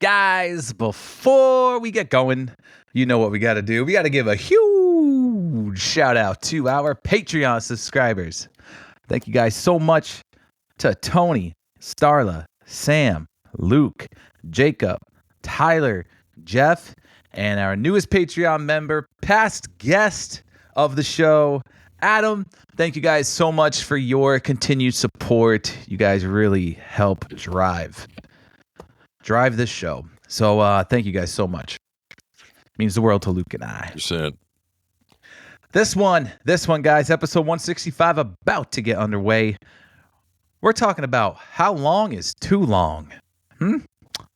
Guys, before we get going, you know what we got to do. We got to give a huge shout out to our Patreon subscribers. Thank you guys so much to Tony, Starla, Sam, Luke, Jacob, Tyler, Jeff, and our newest Patreon member, past guest of the show, Adam. Thank you guys so much for your continued support. You guys really help drive this show. So thank you guys so much. Means the world to Luke and I. Percent. This one, guys, episode 165 about to get underway. We're talking about how long is too long.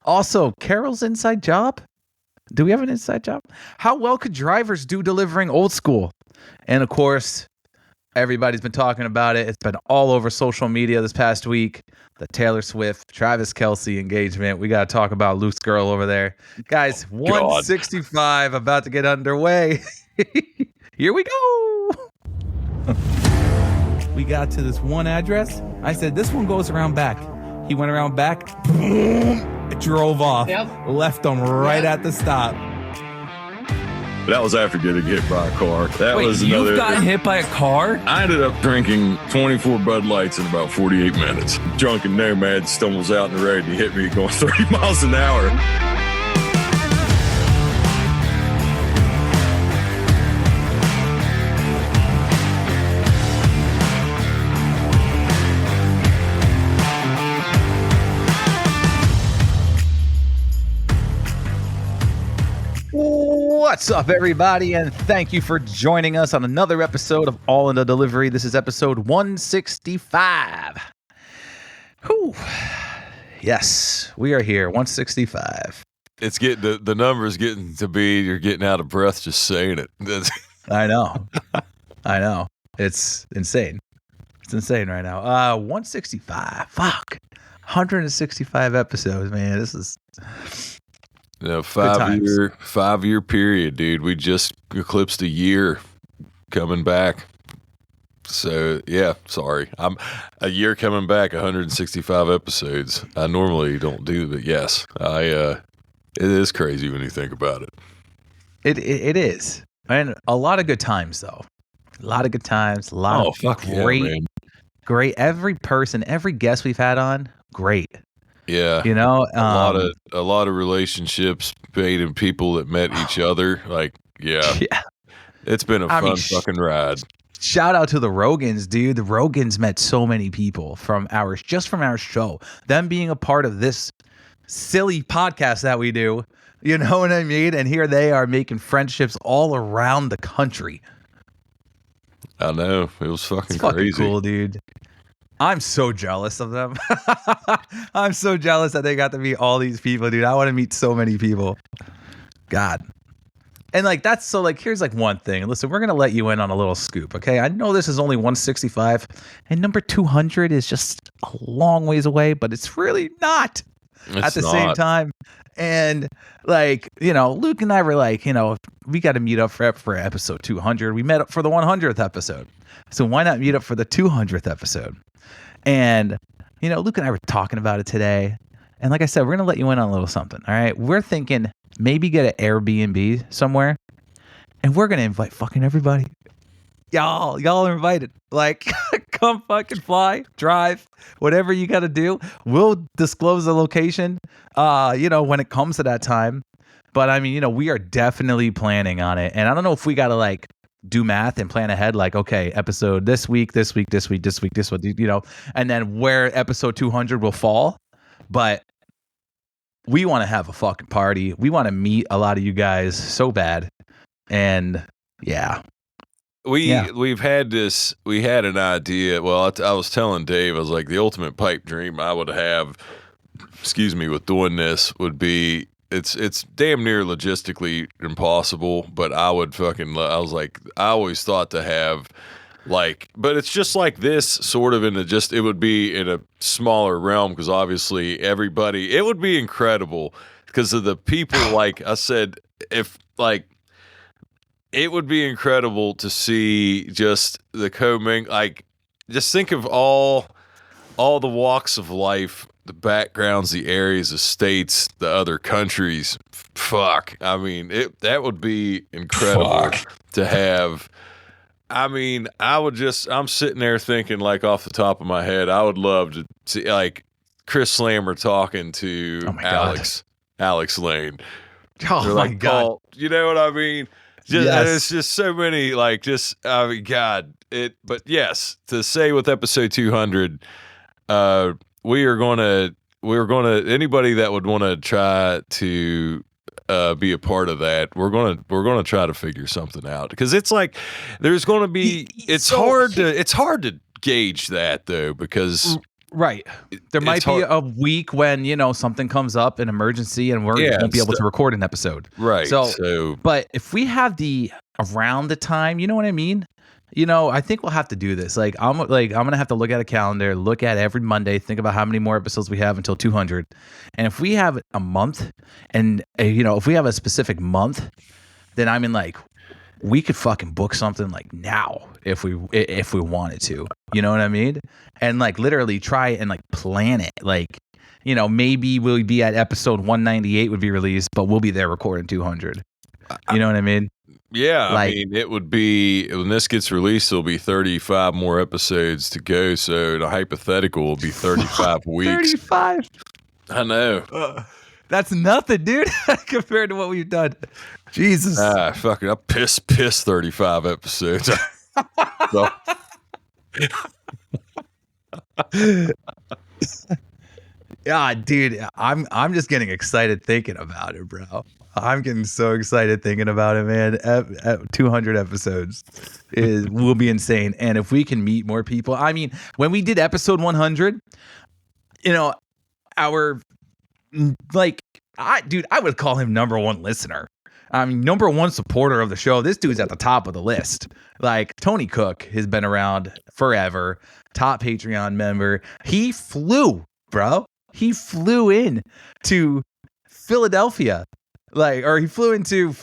Also, Carol's inside job. Do we have an inside job? How well could drivers do delivering old school? And of course, everybody's been talking about it. It's been all over social media this past week. The Taylor Swift, Travis Kelce engagement. We got to talk about Luke's girl over there. Guys, 165 about to get underway. Here we go. We got to this one address. I said, this one goes around back. He went around back, drove off, left them right at the stop. That was after getting hit by a car. Wait, you got hit by a car? I ended up drinking 24 Bud Lights in about 48 minutes. Drunken nomad stumbles out in the road and he hit me going 30 miles an hour. What's up, everybody, and thank you for joining us on another episode of All in the Delivery. This is episode 165. Whew. Yes, we are here, 165. It's getting the number's getting to be you're getting out of breath just saying it. I know. It's insane. It's insane right now. 165. Fuck. 165 episodes, man. This is... No, 5-year period, dude. We just eclipsed a year coming back. So yeah, sorry. I'm a year coming back, 165 episodes. I normally don't do, but yes, it is crazy when you think about it. It is. And a lot of good times though. A lot of good times, a lot of great every person, every guest we've had on, great. Yeah, you know, a lot of relationships made in people that met each other. Like, yeah. It's been a fun fucking ride. Shout out to the Rogans, dude. The Rogans met so many people from our show. Them being a part of this silly podcast that we do. You know what I mean? And here they are making friendships all around the country. I know. It was fucking crazy. Cool, dude. I'm so jealous of them. I'm so jealous that they got to meet all these people, dude. I want to meet so many people. God. And like, that's so like, here's like one thing. Listen, we're going to let you in on a little scoop. Okay. I know this is only 165 and number 200 is just a long ways away, but it's really not at the same time. And like, you know, Luke and I were like, you know, we got to meet up for episode 200. We met up for the 100th episode. So why not meet up for the 200th episode? And, you know, Luke and I were talking about it today. And like I said, we're going to let you in on a little something. All right. We're thinking maybe get an Airbnb somewhere. And we're going to invite fucking everybody. Y'all are invited. Like, come fucking fly, drive, whatever you got to do. We'll disclose the location, you know, when it comes to that time. But I mean, you know, we are definitely planning on it. And I don't know if we got to like do math and plan ahead, like, okay, episode this week, you know, and then where episode 200 will fall. But we want to have a fucking party. We want to meet a lot of you guys so bad. And yeah. We had an idea. Well, I was telling Dave, I was like, the ultimate pipe dream I would have, with doing this would be, it's damn near logistically impossible, but I was like, I always thought to have like, but it's just like this sort of it would be in a smaller realm because obviously it would be incredible because of the people, like I said, if like, it would be incredible to see just the like, just think of all the walks of life the backgrounds, the areas, the states, the other countries. Fuck. I mean, that would be incredible to have. I mean, I'm sitting there thinking, like, off the top of my head, I would love to see, like, Chris Slammer talking to Alex Lane. Oh my God. Paul, you know what I mean? It's just so many, like, I mean, God. But yes, to say with episode 200, we're gonna anybody that would want to try to be a part of that, we're gonna try to figure something out, because it's like there's gonna be it's hard to gauge that, though, because right, there might be a week when something comes up, an emergency, and we won't be able to record an episode, right? So but if we have around the time, you know what I mean, I think we'll have to do this. Like I'm gonna have to look at a calendar, look at every Monday, think about how many more episodes we have until 200, and if we have a month, and if we have a specific month, then I mean, like, we could fucking book something like now if we wanted to, you know what I mean, and like literally try and like plan it, like maybe we'll be at episode 198 would be released, but we'll be there recording 200. You know what I mean? Yeah, I mean, it would be, when this gets released, there'll be 35 more episodes to go. So the hypothetical will be 35 weeks. 35. I know. That's nothing, dude, compared to what we've done. Jesus. Fucking, I piss 35 episodes. Yeah, dude, I'm just getting excited thinking about it, bro. I'm getting so excited thinking about it, man. 200 episodes will be insane. And if we can meet more people, I mean, when we did episode 100, our, like, I would call him number one listener. I mean, number one supporter of the show. This dude's at the top of the list. Like, Tony Cook has been around forever. Top Patreon member. He flew, bro. He flew in to Philadelphia. He flew into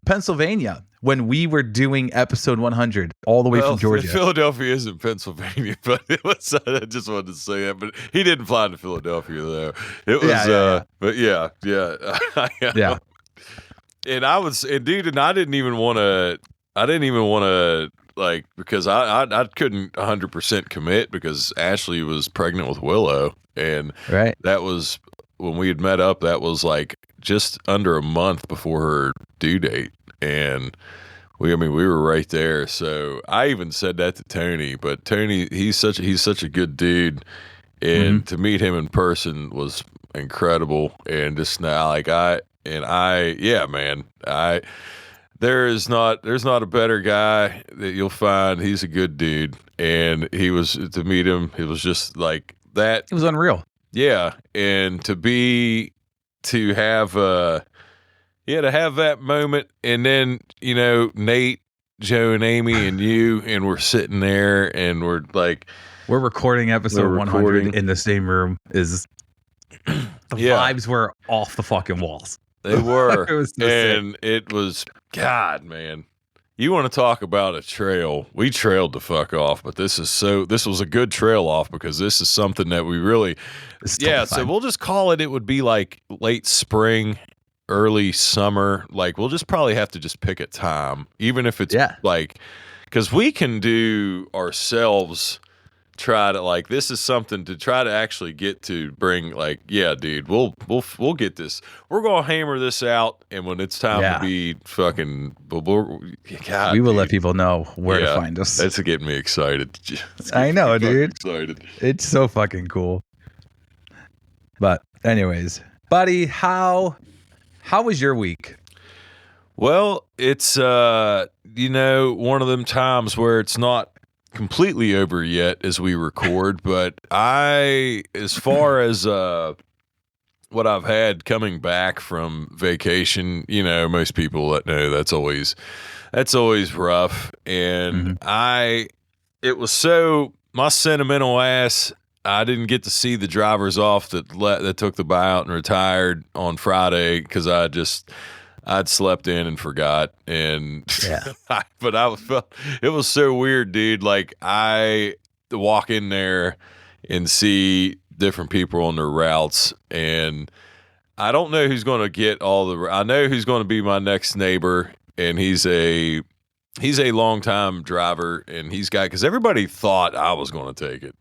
Pennsylvania when we were doing episode 100 all the way from Georgia. Philadelphia isn't Pennsylvania, but it was, I just wanted to say that. But he didn't fly to Philadelphia, though. It was, but yeah. And I didn't even want to, like, because I couldn't 100% commit because Ashley was pregnant with Willow, and that was when we had met up. That was like just under a month before her due date, and we were right there. So I even said that to Tony, but Tony, he's such a good dude, and to meet him in person was incredible. And just now, there's not a better guy that you'll find. He's a good dude, and to meet him, it was just like that. It was unreal. Yeah, and to have that moment, and then Nate, Joe, and Amy, and you, and we're sitting there, and we're recording episode 100 in the same room. Vibes were off the fucking walls. They were. It was so sick. It was, God, man. You want to talk about a trail? We trailed the fuck off, but this was a good trail off, because this is something that we really, so we'll just call it. It would be like late spring, early summer. Like, we'll just probably have to just pick a time, even if it's because we can do ourselves. Try to, this is something to try to actually get to bring, dude, we'll get this. We're gonna hammer this out, and when it's time to be fucking, God, we will let people know where to find us. That's getting me excited. I know, dude. Excited. It's so fucking cool. But anyways, buddy, how was your week? Well, it's one of them times where it's not completely over yet as we record, but as far as what I've had coming back from vacation, most people that know that's always rough, and it was so, my sentimental ass, I didn't get to see the drivers off that took the buyout and retired on Friday, because I'd slept in and forgot, and but it was so weird, dude. Like, I walk in there and see different people on their routes, and I don't know who's going to get all the. I know who's going to be my next neighbor, and he's a longtime driver, and he's got because everybody thought I was going to take it.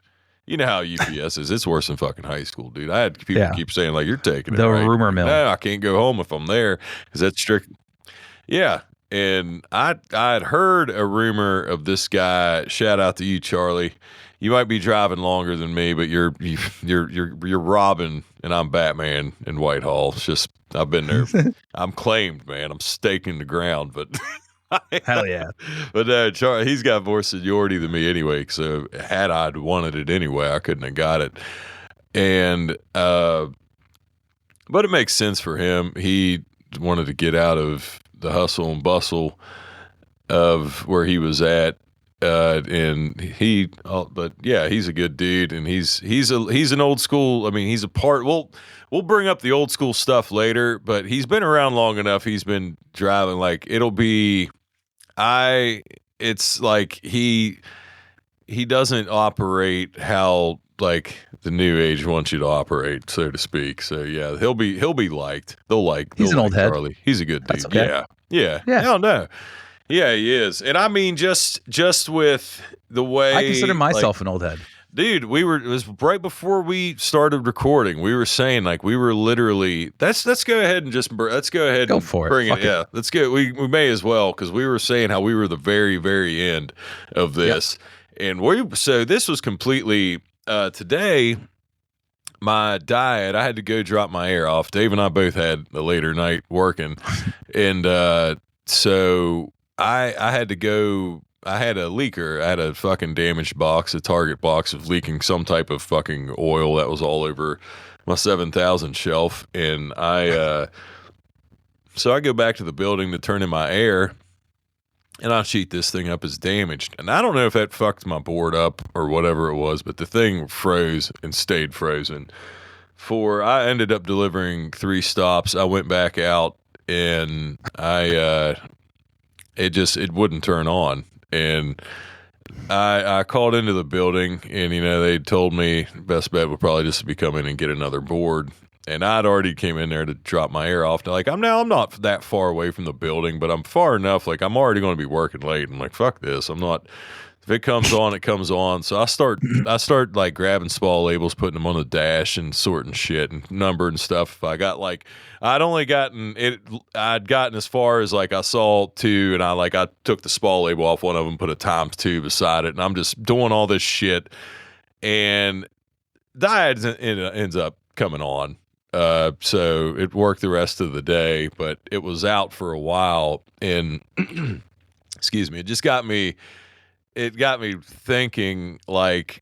You know how UPS is. It's worse than fucking high school, dude. I had people keep saying, like, you're taking it. The right? rumor mill. No, I can't go home if I'm there because that's strict. Yeah. And I'd heard a rumor of this guy. Shout out to you, Charlie. You might be driving longer than me, but you're Robin and I'm Batman in Whitehall. It's just I've been there. I'm claimed, man. I'm staking the ground, but hell yeah. But Charlie, he's got more seniority than me anyway. So had I wanted it anyway, I couldn't have got it. And but it makes sense for him. He wanted to get out of the hustle and bustle of where he was at. And but yeah, he's a good dude, and he's an old school. I mean, he's a part. We'll bring up the old school stuff later, but he's been around long enough. He's been driving like it'll be. It's like he doesn't operate how like the new age wants you to operate, so to speak. So yeah, he'll be liked. He's an old head. Charlie. He's a good dude. That's okay. Yeah. Hell no. Yeah, he is. And I mean, just with the way I consider myself an old head. Dude, it was right before we started recording. We were saying like we were literally let's go ahead and bring it. Yeah, let's go. We may as well because we were saying how we were the very, very end of this. Yep. And so this was completely today. My diet, I had to go drop my air off. Dave and I both had a later night working. And so I had to go. I had a leaker. I had a fucking damaged box, a Target box of leaking some type of fucking oil that was all over my 7,000 shelf. And so I go back to the building to turn in my air, and I sheet this thing up as damaged. And I don't know if that fucked my board up or whatever it was, but the thing froze and stayed frozen. I ended up delivering 3 stops. I went back out, and it wouldn't turn on. And I called into the building, and they told me best bet would probably just be come in and get another board. And I'd already came in there to drop my air off. Like I'm not that far away from the building, but I'm far enough. Like I'm already going to be working late. I'm like, fuck this. I'm not. If it comes on, it comes on. So I start like grabbing small labels, putting them on the dash, and sorting shit and numbering stuff. I'd gotten as far as like I saw 2, and I took the small label off one of them, put a ×2 beside it, and I'm just doing all this shit. And diet ends up coming on. So it worked the rest of the day, but it was out for a while, and excuse me, it got me thinking like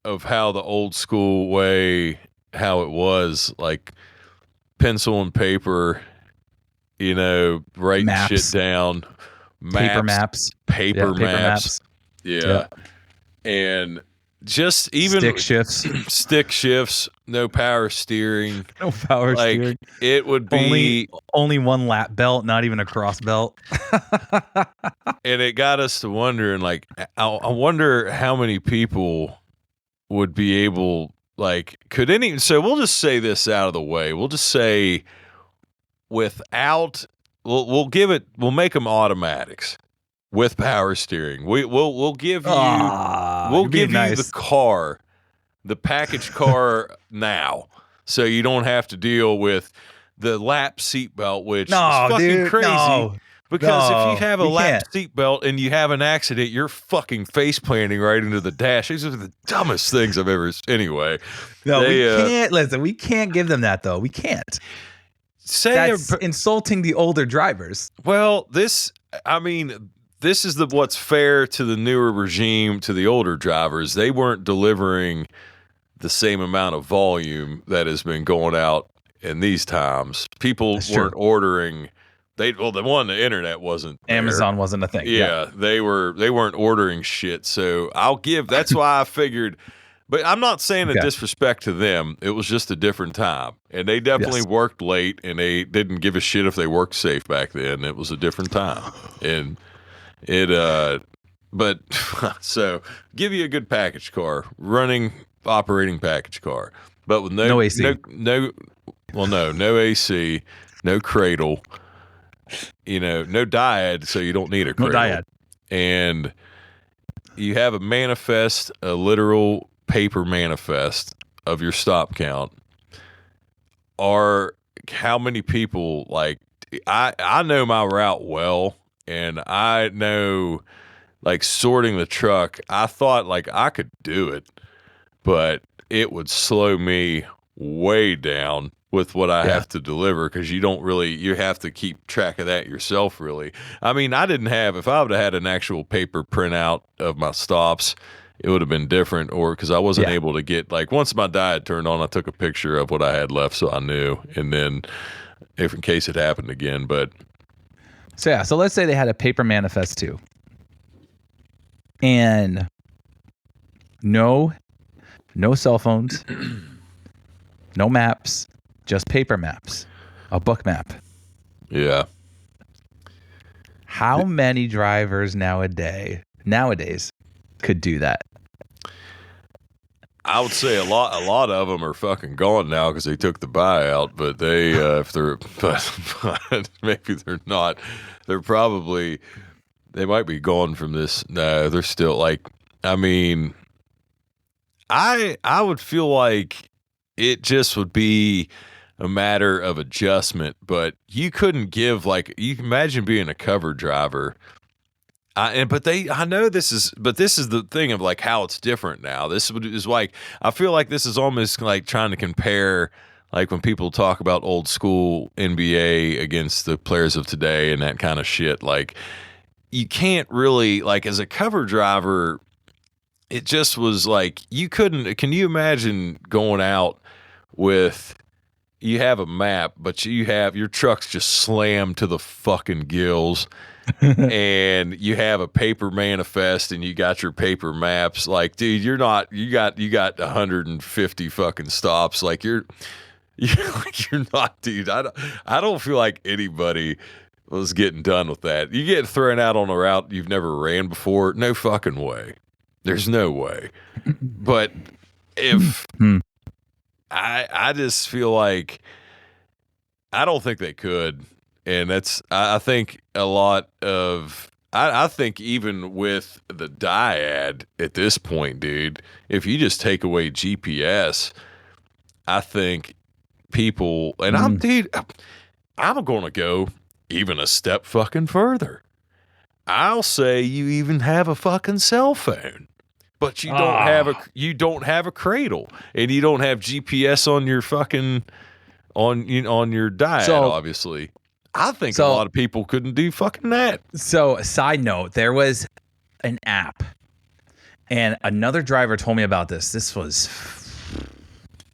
of how the old school way, how it was like pencil and paper, writing shit down, paper maps. Yeah. And just even stick shifts, no power steering. It would be only one lap belt, not even a cross belt. And it got us to wondering, like, I wonder how many people would be able, like, so we'll just say this out of the way. We'll just say we'll make them automatics. With power steering, we'll give you the car, the package car now, so you don't have to deal with the lap seatbelt, which is fucking crazy. No, because if you have a lap seatbelt and you have an accident, you're fucking face planting right into the dash. These are the dumbest things I've ever. Anyway, no, we can't listen. We can't give them that though. We can't. That's insulting the older drivers. Well, this is what's fair to the newer regime, to the older drivers. They weren't delivering the same amount of volume that has been going out in these times. People weren't ordering. The internet wasn't there. Amazon wasn't a thing. Yeah, they weren't ordering shit. So that's why I figured. But I'm not saying a disrespect to them. It was just a different time. And they definitely worked late, and they didn't give a shit if they worked safe back then. It was a different time. And so give you a good package car running operating package car, but with No AC. no AC, no cradle, no diad, so you don't need a cradle. No diad. And you have a manifest, a literal paper manifest of your stop count. Or how many people, like, I know my route well, and I know, like, sorting the truck, I thought, like, I could do it, but it would slow me way down with what I have to deliver, because you have to keep track of that yourself, really. I mean, if I would have had an actual paper printout of my stops, it would have been different, or because I wasn't able to get, like, once my diet turned on, I took a picture of what I had left so I knew, and then if in case it happened again. But so let's say they had a paper manifest too, and no cell phones, no maps, just paper maps, a book map. Yeah. How many drivers nowadays could do that? I would say a lot of them are fucking gone now because they took the buyout, but they but maybe they're not. They might be gone from this. No, they're still, like, I mean, I would feel like it just would be a matter of adjustment, but you couldn't give, like, you can imagine being a cover driver. This is the thing of, like, how it's different now. This is like, I feel like this is almost like trying to compare, like, when people talk about old school NBA against the players of today and that kind of shit. Like, you can't really, like, as a cover driver, it just was like, can you imagine going out with, you have a map, but your truck's just slammed to the fucking gills. And you have a paper manifest and you got your paper maps. Like, dude, you got 150 fucking stops. Like, you're not, dude. I don't feel like anybody was getting done with that. You get thrown out on a route you've never ran before. No fucking way. There's no way. But if I just feel like, I don't think they could. And I think a lot of, I think even with the diad at this point, dude, if you just take away GPS, I think people, and I'm going to go even a step fucking further. I'll say you even have a fucking cell phone, but you don't have a cradle, and you don't have GPS on your fucking, on your diad, obviously. I think a lot of people couldn't do fucking that. So, a side note, there was an app, and another driver told me about this. This was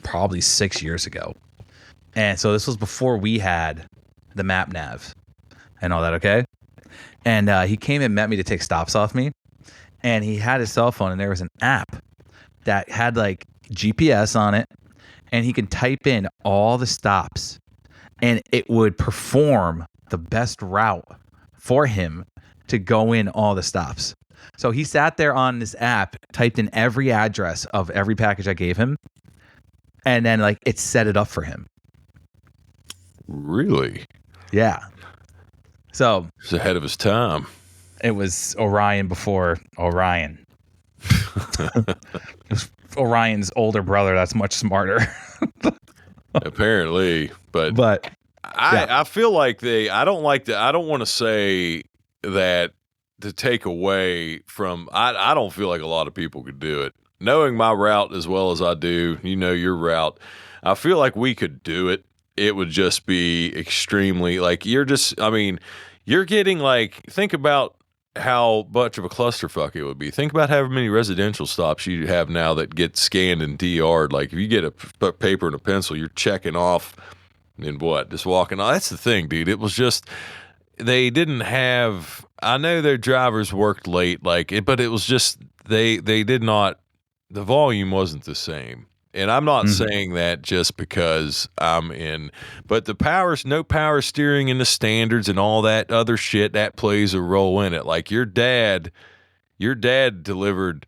probably 6 years ago. And so this was before we had the map nav and all that, okay? And he came and met me to take stops off me. And he had his cell phone, and there was an app that had, like, GPS on it, and he could type in all the stops, and it would perform the best route for him to go in all the stops. So he sat there on this app, typed in every address of every package I gave him, and then, like, it set it up for him. Really? Yeah. So he's ahead of his time. It was Orion before Orion. It was Orion's older brother that's much smarter. Apparently, but I feel like I don't want to say that to take away from, I don't feel like a lot of people could do it. Knowing my route as well as I do, your route, I feel like we could do it. It would just be extremely, like, you're getting, like, think about how much of a clusterfuck it would be. Think about how many residential stops you have now that get scanned and DR'd. Like, if you get a paper and a pencil, you're checking off and just walking off. That's the thing, dude. It was just, they didn't have, I know their drivers worked late, but it was just, they did not, the volume wasn't the same. And I'm not saying that just because I'm in, but no power steering in the standards and all that other shit, that plays a role in it. Like, your dad delivered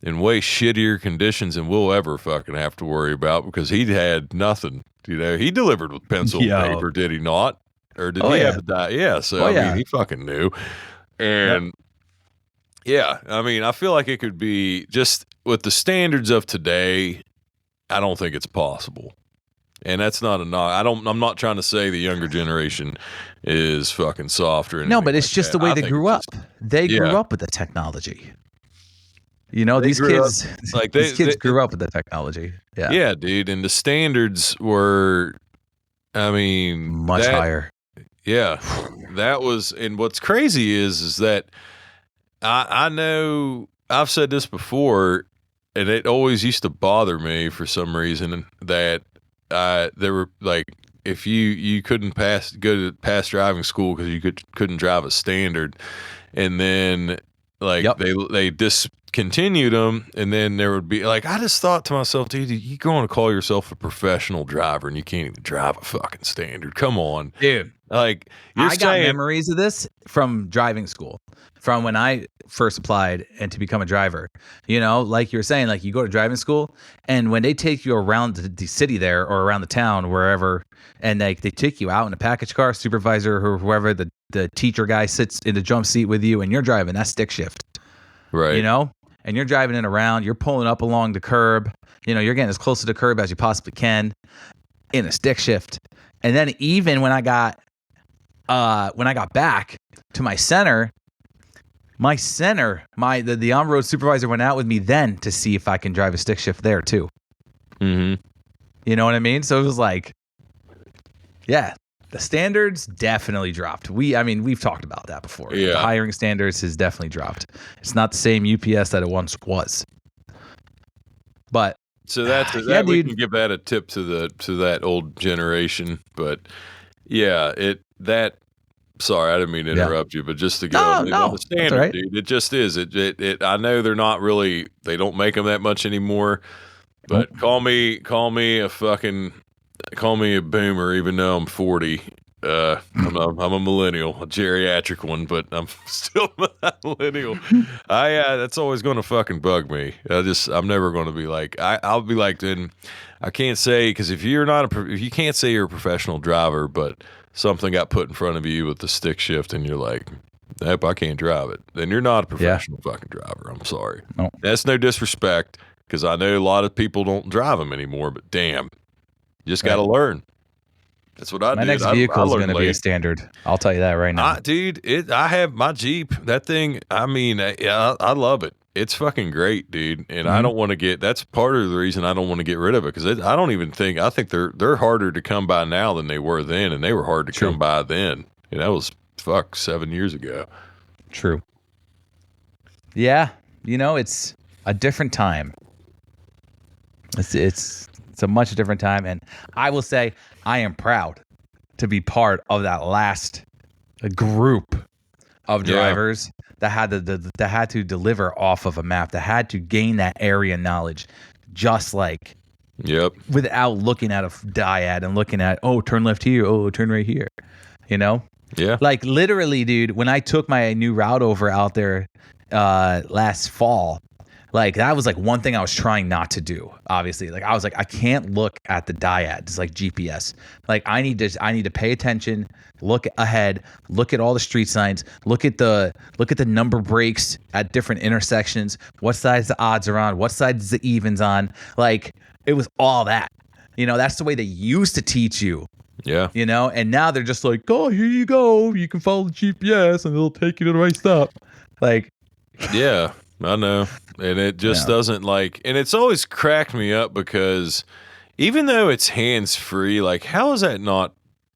in way shittier conditions than we'll ever fucking have to worry about because he had nothing. He delivered with pencil and paper, did he not? Or did he have to die? Yeah, so I mean, he fucking knew. And I mean, I feel like it could be just with the standards of today, I don't think it's possible. And that's not a knock. I'm not trying to say the younger generation is fucking soft or anything. No, but it's just the way they grew up. They grew up with the technology. These kids, these kids grew up with the technology. Yeah. Yeah, dude. And the standards were, I mean, much higher. Yeah. That was, and what's crazy is that I know I've said this before, and it always used to bother me for some reason that there were like, if you couldn't go to pass driving school because you couldn't drive a standard, and then like they discontinued them, and then there would be like, I just thought to myself, dude, you going to call yourself a professional driver and you can't even drive a fucking standard? Come on, dude. Like I got memories of this from driving school, from when I first applied and to become a driver. Like you were saying, like you go to driving school, and when they take you around the city there or around the town, wherever, and they take you out in a package car, supervisor or whoever, the teacher guy sits in the jump seat with you, and you're driving that stick shift. Right. And you're driving it around, you're pulling up along the curb, you're getting as close to the curb as you possibly can in a stick shift. And then even when I got back to my center, the on-road supervisor went out with me then to see if I can drive a stick shift there too. Mm-hmm. You know what I mean? So it was like, yeah, the standards definitely dropped. We've talked about that before. Yeah. The hiring standards has definitely dropped. It's not the same UPS that it once was. But so that's that we can give that a tip to that old generation. But yeah, sorry, I didn't mean to interrupt you, but just to go on the standard, right. Dude, it just is. It I know they're not really, they don't make them that much anymore, but call me a boomer, even though I'm 40. I'm a millennial, a geriatric one, but I'm still a millennial. That's always going to fucking bug me. I'm never going to be like, I'll be like, then I can't say, because if you can't say you're a professional driver, but something got put in front of you with the stick shift and you're like, nope, I can't drive it, then you're not a professional fucking driver. I'm sorry. No. That's no disrespect, because I know a lot of people don't drive them anymore, but damn, you just got to learn. That's what I do. My next vehicle is going to be a standard. I'll tell you that right now. I have my Jeep. That thing, I mean, I love it. It's fucking great, dude. And I don't want to that's part of the reason I don't want to get rid of it, because I think they're harder to come by now than they were then, and they were hard to come by then. And that was 7 years ago. True. Yeah. It's a different time. It's a much different time, and I will say I am proud to be part of that last group of drivers that had to deliver off of a map, that had to gain that area knowledge, just like without looking at a diad and looking at, turn left here, turn right here, Yeah. Like literally, dude, when I took my new route over out there last fall, like that was like one thing I was trying not to do. Obviously, like I was like, I can't look at the dyads like GPS. Like I need to pay attention, look ahead, look at all the street signs, look at the number breaks at different intersections. What side's the odds are on? What side is the evens on? Like it was all that. That's the way they used to teach you. Yeah. And now they're just like, oh, here you go. You can follow the GPS and it'll take you to the right stop. Like, yeah, I know. And it just doesn't and it's always cracked me up, because even though it's hands free, like how is that not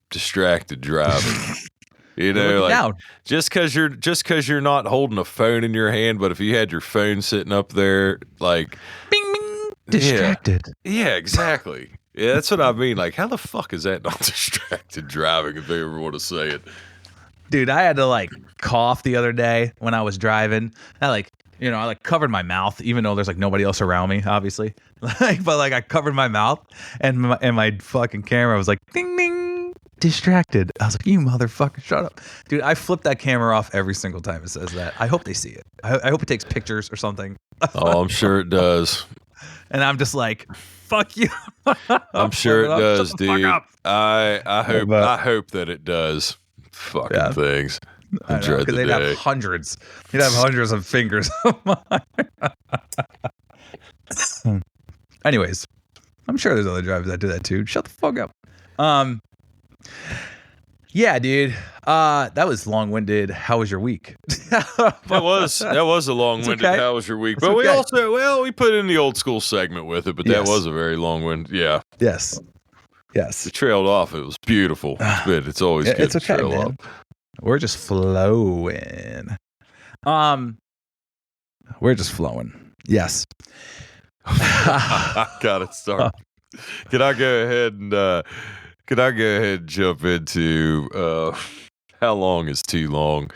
distracted driving? Just because you're not holding a phone in your hand, but if you had your phone sitting up there, like bing bing, distracted. Yeah, exactly. Yeah, that's what I mean. Like, how the fuck is that not distracted driving, if they ever want to say it? Dude, I had to cough the other day when I was driving. I covered my mouth, even though there's nobody else around me, obviously. But I covered my mouth, and my fucking camera was like, ding ding, distracted. I was like, you motherfucker, shut up. Dude, I flip that camera off every single time it says that. I hope they see it. I hope it takes pictures or something. Oh, I'm sure it does. And I'm just like, fuck you. I'm sure it does, dude. I hope that it does. Fucking things. I know, because they'd have hundreds. You'd have hundreds of fingers. Anyways, I'm sure there's other drivers that do that too. Shut the fuck up. Yeah, dude. That was long-winded. How was your week? That was a long-winded. Okay. How was your week? But we also, we put in the old school segment with it, but that was a very long-winded. Yeah. Yes. It trailed off. It was beautiful. It's good. It's always good. It's okay, man. Off. We're just flowing. We're just flowing. Yes. I gotta start. Can I go ahead and jump into how long is too long?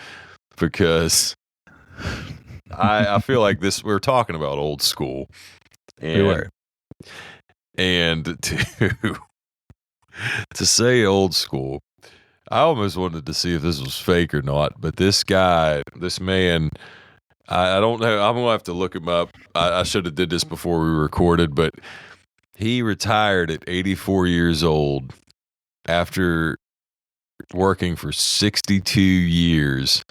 Because I feel like we're talking about old school. And, we were. And to say old school, I almost wanted to see if this was fake or not, but this man, I don't know. I'm gonna have to look him up. I should have did this before we recorded, but he retired at 84 years old after working for 62 years.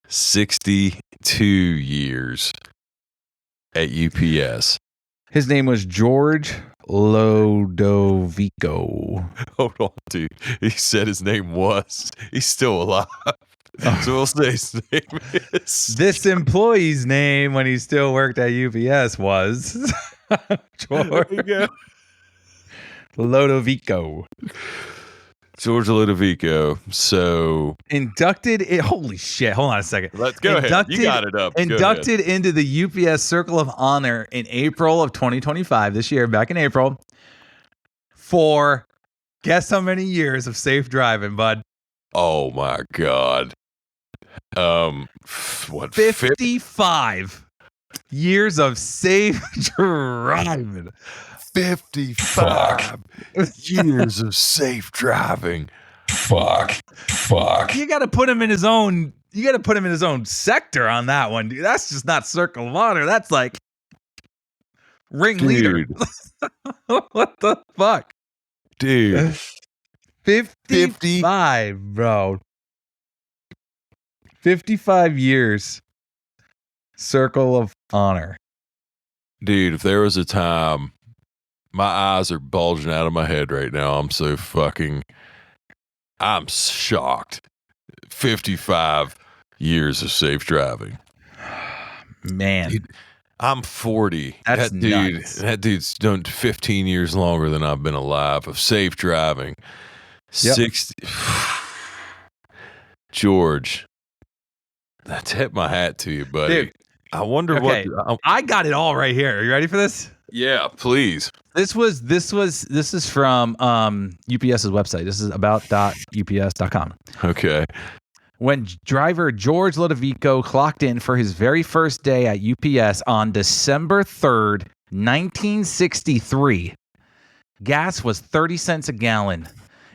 62 years at UPS. His name was George Lodovico. Hold on, dude. He said his name was. He's still alive. So we'll say his name is. This employee's name when he still worked at UPS was George Lodovico. George Lodovico. So holy shit. Hold on a second. Let's go ahead. You got it up. Inducted into the UPS Circle of Honor in April of 2025, this year, back in April, for guess how many years of safe driving, bud? Oh my God. 55 years of safe driving. 55 years of safe driving. Fuck. You got to put him in his own. You got to put him in his own sector on that one, dude. That's just not Circle of Honor. That's like ringleader. What the fuck, dude? 55, bro. 55 years. Circle of Honor, dude. If there was a time. My eyes are bulging out of my head right now. I'm shocked. 55 years of safe driving. Man. Dude, I'm 40. That's nuts. That dude's done 15 years longer than I've been alive of safe driving. Yep. 60. George, I tip my hat to you, buddy. Dude, I wonder what. I got it all right here. Are you ready for this? Yeah, please. This is from UPS's website. This is about.ups.com. Okay. When driver George Lodovico clocked in for his very first day at UPS on December 3rd, 1963, gas was 30 cents a gallon,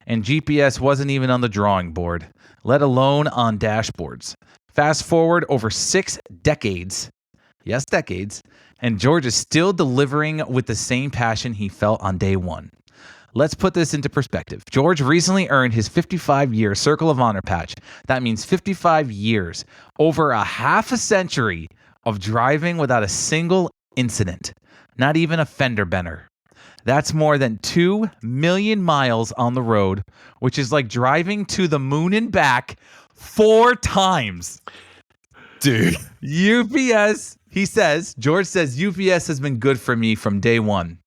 and GPS wasn't even on the drawing board, let alone on dashboards. Fast forward over 6 decades. Yes, decades. And George is still delivering with the same passion he felt on day one. Let's put this into perspective. George recently earned his 55-year Circle of Honor patch. That means 55 years, over a half a century of driving without a single incident, not even a fender bender. That's more than 2 million miles on the road, which is like driving to the moon and back 4 times. Dude. UPS, George says, UPS has been good for me from day one.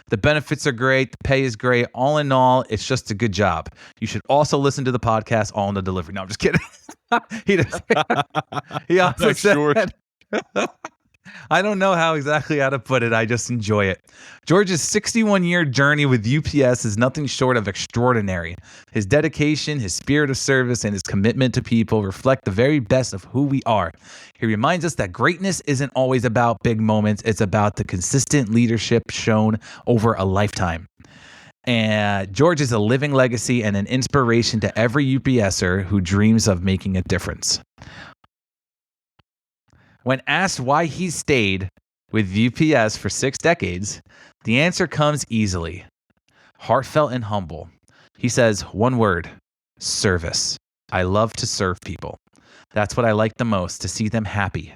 The benefits are great. The pay is great. All in all, it's just a good job. You should also listen to the podcast All in the Delivery. No, I'm just kidding. He also said, I don't know how to put it. I just enjoy it. George's 61-year journey with UPS is nothing short of extraordinary. His dedication, his spirit of service, and his commitment to people reflect the very best of who we are. He reminds us that greatness isn't always about big moments. It's about the consistent leadership shown over a lifetime. And George is a living legacy and an inspiration to every UPSer who dreams of making a difference. When asked why he stayed with UPS for 6 decades, the answer comes easily. Heartfelt and humble. He says one word: service. I love to serve people. That's what I like the most, to see them happy.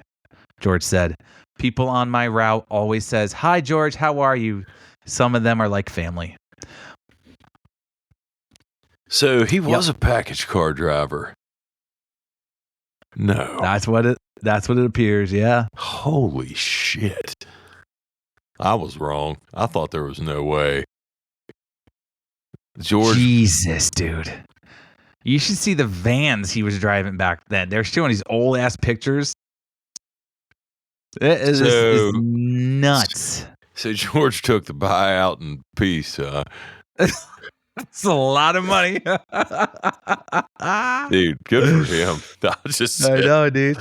George said, people on my route always says, "Hi, George, how are you?" Some of them are like family. So he was a package car driver. No. That's what it appears, yeah. Holy shit. I was wrong. I thought there was no way. George. Jesus, dude. You should see the vans he was driving back then. They're showing these old ass pictures. It is nuts. So George took the buyout in peace, huh? That's a lot of money. Dude, good for him. I know, dude.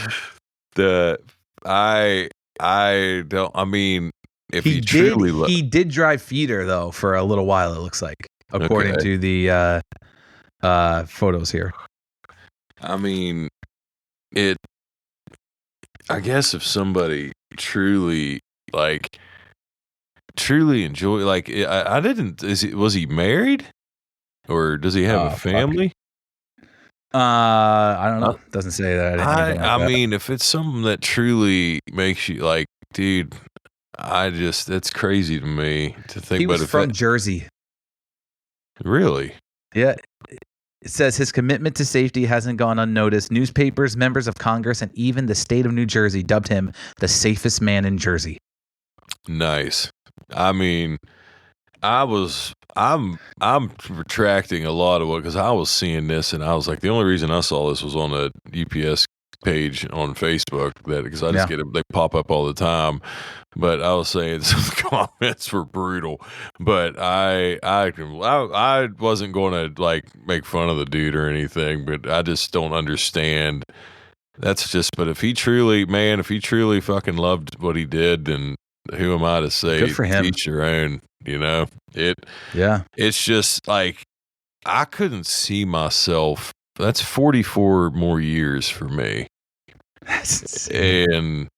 If he truly he did drive feeder though for a little while, it looks like, according to the photos here. I mean, I guess if somebody truly enjoy, like, I didn't, was he married? Or does he have a family? I don't know. Doesn't say that. I mean, if it's something that truly makes you like, dude, that's crazy to me to think. He was from Jersey. Really? Yeah. It says his commitment to safety hasn't gone unnoticed. Newspapers, members of Congress, and even the state of New Jersey dubbed him the safest man in Jersey. Nice. I mean, I'm retracting a lot of what, because I was seeing this and I was like, the only reason I saw this was on a UPS page on Facebook, that because I just get it, they pop up all the time. But I was saying some comments were brutal, but I wasn't going to like make fun of the dude or anything, but I just don't understand. But if he truly fucking loved what he did, then who am I to say? Good for him. Each your own, you know? It's just like, I couldn't see myself. That's 44 more years for me. That's insane. And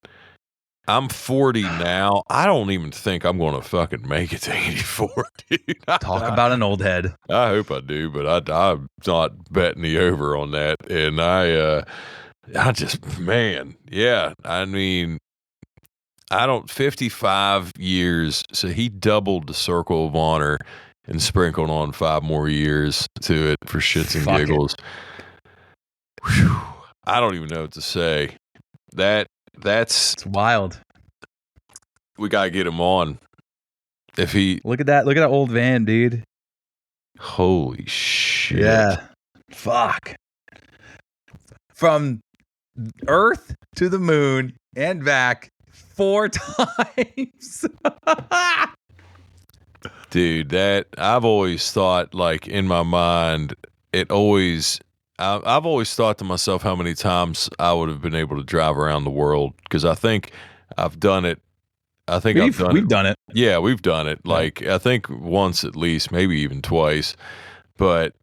I'm 40 now. I don't even think I'm going to fucking make it to 84, dude. Talk about an old head. I hope I do, but I'm not betting the over on that. And I mean, 55 years. So he doubled the Circle of Honor and sprinkled on 5 more years to it for shits and giggles. Whew. I don't even know what to say. It's wild. We gotta get him on. If he look at that old van, dude. Holy shit. Yeah. Fuck. From Earth to the moon and back 4 times. Dude, that I've always thought, like, in my mind, I've always thought to myself how many times I would have been able to drive around the world, because I think I've done it. We've done it. Yeah, we've done it. Like, I think once at least, maybe even twice. But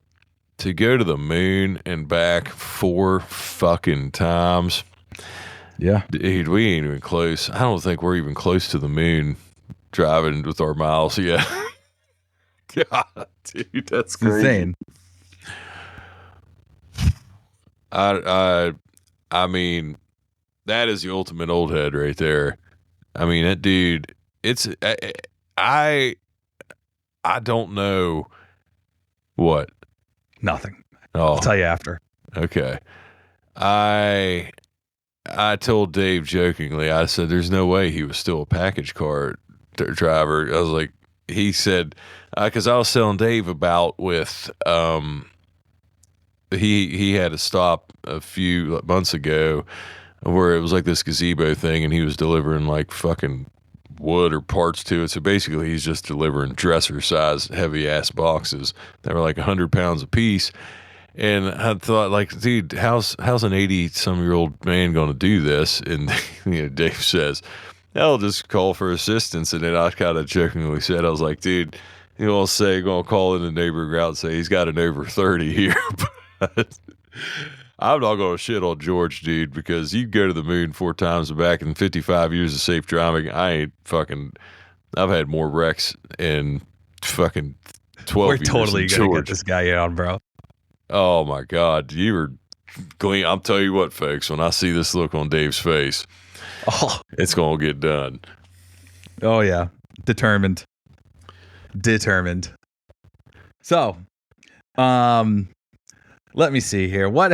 to go to the moon and back 4 fucking times. Yeah. Dude, we ain't even close. I don't think we're even close to the moon driving with our miles yet. God, dude, that's crazy. Insane. I mean, that is the ultimate old head right there. I mean, that dude, I don't know what. Nothing. Oh, I'll tell you after. Okay. I told Dave jokingly, I said, there's no way he was still a package car driver. I was like, he said, because I was telling Dave about with, he had a stop a few months ago where it was like this gazebo thing, and he was delivering like fucking wood or parts to it. So basically he's just delivering dresser size heavy ass boxes that were like 100 pounds a piece. And I thought, like, dude, how's an 80-some-year-old man going to do this? And Dave says, "I'll just call for assistance." And then I kind of jokingly said, I was like, dude, He'll say, going to call in the neighbor route and say he's got an over 30 here. But I'm not going to shit on George, dude, because you go to the moon 4 times back in 55 years of safe driving. I've had more wrecks in fucking 12 We're years. We're totally than going to George. get this guy on, bro. Oh, my God. You were clean. I'll tell you what, folks, when I see this look on Dave's face, it's going to get done. Oh, yeah. Determined. So, let me see here. What?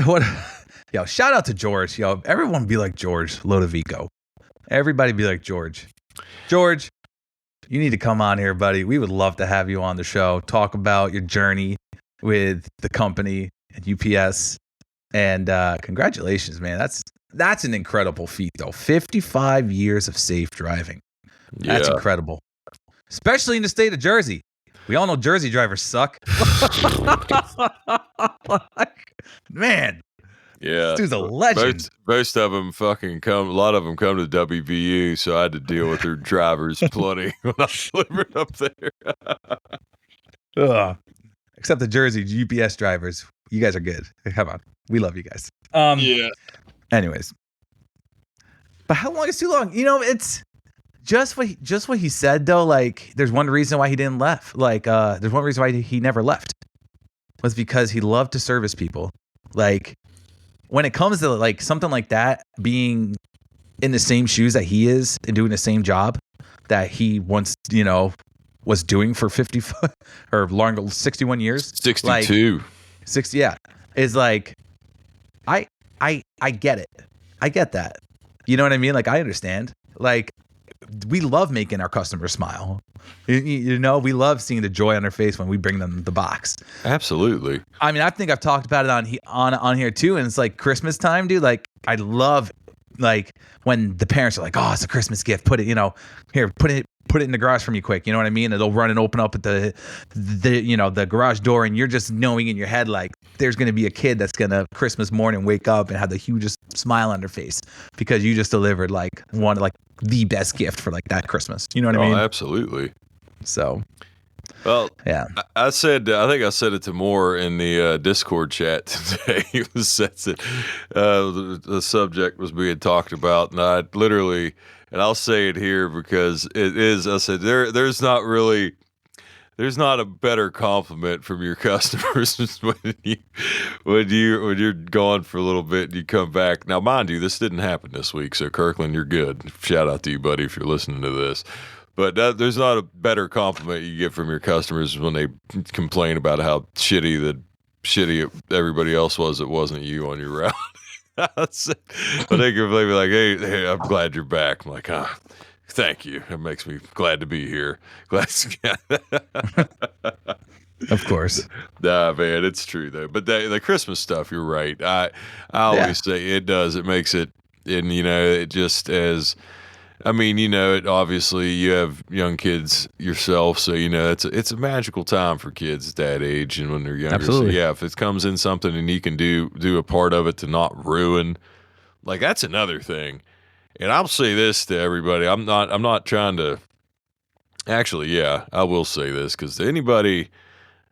Yo, shout out to George. Yo, everyone be like George Lodovico. Everybody be like George. George, you need to come on here, buddy. We would love to have you on the show. Talk about your journey with the company and UPS. And congratulations, man. That's an incredible feat, though. 55 years of safe driving. That's incredible. Especially in the state of Jersey. We all know Jersey drivers suck. Man. Yeah. This dude's a legend. Most of them fucking come, a lot of them come to WVU, so I had to deal with their drivers plenty when I was living up there. Except the Jersey UPS drivers. You guys are good. Come on. We love you guys. Yeah. Anyways. But how long is too long? You know, it's just what he said, though. Like, there's one reason why he didn't left. Like, there's one reason why he never left. Was because he loved to service people. Like, when it comes to like something like that, being in the same shoes that he is and doing the same job that he once, you know, was doing for 50 or longer, 61 years, 62, like, 60. Yeah. Is like, I get it. I get that. You know what I mean? Like, I understand. Like, we love making our customers smile. You know, we love seeing the joy on their face when we bring them the box. Absolutely. I mean, I think I've talked about it on here too, and it's like Christmas time, dude. Like, I love like when the parents are like, "Oh, it's a Christmas gift. Put it, you know, here, put it in the garage for me quick." You know what I mean? And they'll run and open up at the garage door, and you're just knowing in your head like there's gonna be a kid that's gonna Christmas morning wake up and have the hugest smile on their face because you just delivered like the best gift for like that Christmas. You know what I mean? Oh, absolutely. So, well, yeah. I think I said it to Moore in the Discord chat today. It was that the subject was being talked about, and I literally, and I'll say it here because it is. I said there's not a better compliment from your customers when you're gone for a little bit and you come back. Now, mind you, this didn't happen this week, so Kirkland, you're good. Shout out to you, buddy, if you're listening to this. But there's not a better compliment you get from your customers when they complain about how shitty everybody else was that wasn't you on your route. But they can be like, hey, I'm glad you're back. I'm like, thank you. It makes me glad to be here. Of course. Nah, man, it's true though. But the Christmas stuff, you're right. I always say it does. It makes it, and you know, it just as. I mean, you know, obviously you have young kids yourself, so you know it's a magical time for kids at that age and when they're younger. Absolutely. So yeah, if it comes in something and you can do a part of it to not ruin, like that's another thing. And I'll say this to everybody: I'm not trying to. Actually, yeah, I will say this because anybody,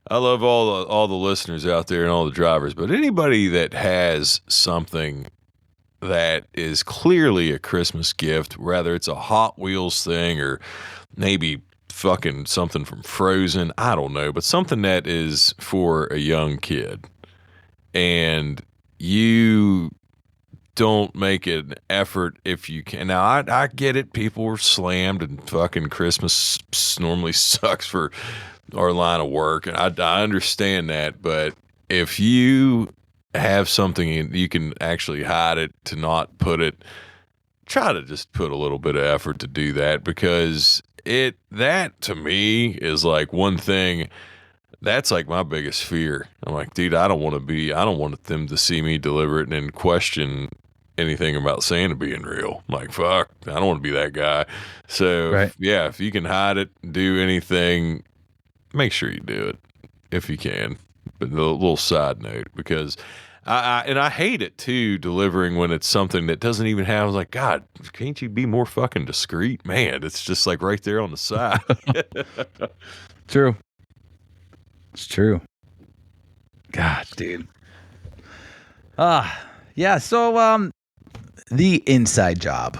I love all the listeners out there and all the drivers, but anybody that has something that is clearly a Christmas gift, whether it's a Hot Wheels thing or maybe fucking something from Frozen, I don't know, but something that is for a young kid, and you don't make an effort if you can. Now, I get it. People were slammed, and fucking Christmas normally sucks for our line of work, and I understand that, but if you have something you can actually hide it, to not put it, try to just put a little bit of effort to do that, because that to me is like one thing that's like my biggest fear. I'm like, dude, I don't want them to see me deliver it and then question anything about Santa being real. I'm like, fuck, I don't want to be that guy. So right. Yeah, if you can hide it, do anything, make sure you do it if you can. But a little side note, because I hate it too, delivering when it's something that doesn't even have. I was like, God, can't you be more fucking discreet? Man, it's just like right there on the side. True. It's true. God, dude. Yeah. So, the inside job.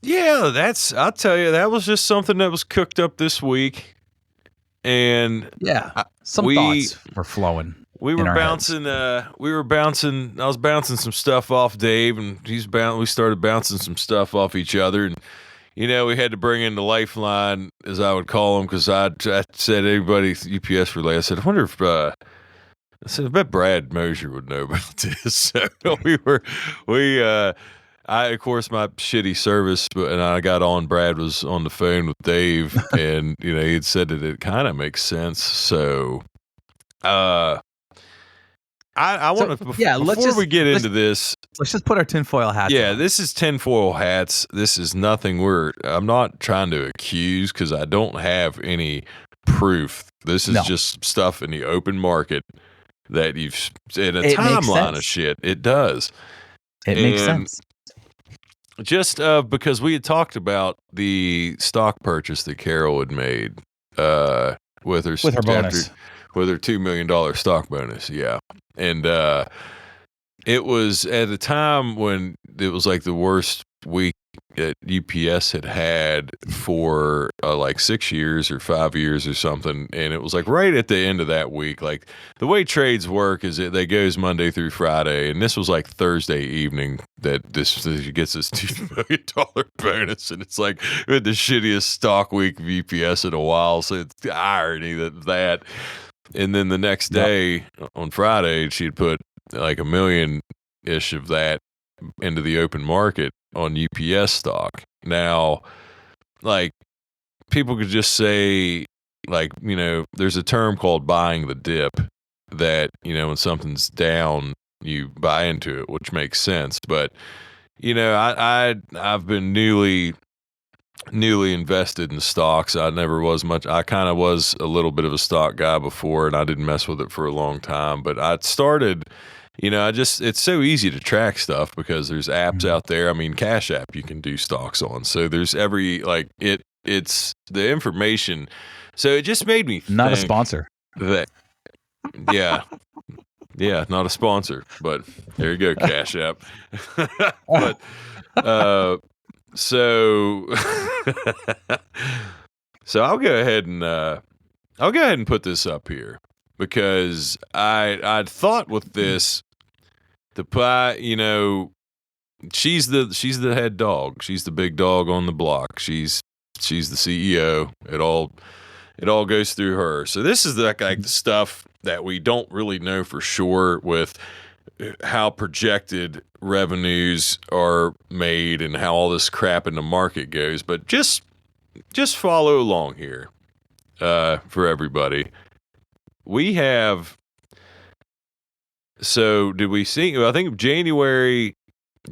Yeah, I'll tell you, that was just something that was cooked up this week. And yeah, some thoughts were flowing. We were bouncing. I was bouncing some stuff off Dave, and we started bouncing some stuff off each other, and we had to bring in the lifeline, as I would call them, because I said everybody UPS relay. I said, I wonder if I bet Brad Mosier would know about this. So I, of course, my shitty service, and I got on. Brad was on the phone with Dave, and he had said that it kind of makes sense. So, I want to before we get into this. Let's just put our tinfoil hats. Yeah, on. This is tinfoil hats. This is nothing. I'm not trying to accuse because I don't have any proof. This is just stuff in the open market that you've in a timeline of shit. It does. It makes sense. Just because we had talked about the stock purchase that Carol had made with her bonus. With her $2 million stock bonus, yeah. And it was at a time when it was like the worst week that UPS had for like 6 years or 5 years or something. And it was like right at the end of that week. Like the way trades work is they goes Monday through Friday. And this was like Thursday evening that this gets this $2 million bonus. And it's like we had the shittiest stock week of UPS in a while. So it's the irony that. And then the next day on Friday, she'd put like $1 million-ish of that into the open market on UPS stock. Now, like, people could just say, like, there's a term called buying the dip that, when something's down, you buy into it, which makes sense. But, I've been newly invested in stocks. I never was much. I kind of was a little bit of a stock guy before, and I didn't mess with it for a long time. But I started, it's so easy to track stuff because there's apps out there. I mean, Cash App you can do stocks on. So there's it's the information. So it just made me not a sponsor. Yeah, not a sponsor. But there you go, Cash App. But So I'll go ahead and put this up here because I'd thought with this she's the head dog. She's the big dog on the block. She's the CEO. It all goes through her. So this is like the stuff that we don't really know for sure with how projected revenues are made and how all this crap in the market goes, but just follow along here for everybody. We have. So did we see? I think January,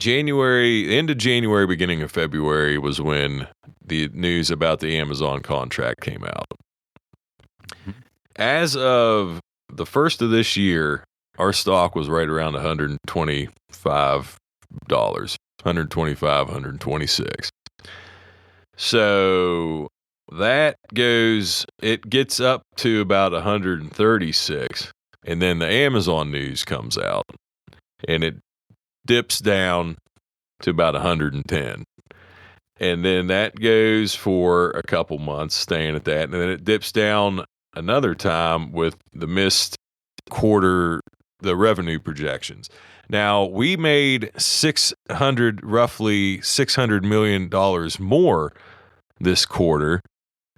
end of January, beginning of February was when the news about the Amazon contract came out. As of the first of this year, our stock was right around $125, $126. So it gets up to about 136. And then the Amazon news comes out and it dips down to about 110. And then that goes for a couple months staying at that. And then it dips down another time with the missed quarter, the revenue projections. Now, we made roughly $600 million more this quarter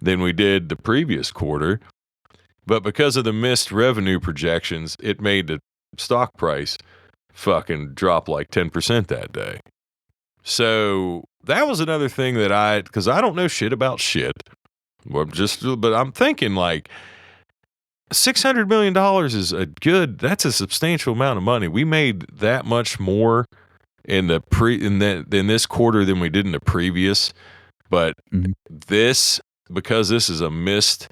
than we did the previous quarter. But because of the missed revenue projections, it made the stock price fucking drop like 10% that day. So that was another thing that because I don't know shit about shit. But I'm thinking like, $600 million is that's a substantial amount of money. We made that much more in this quarter than we did in the previous. But because this is a missed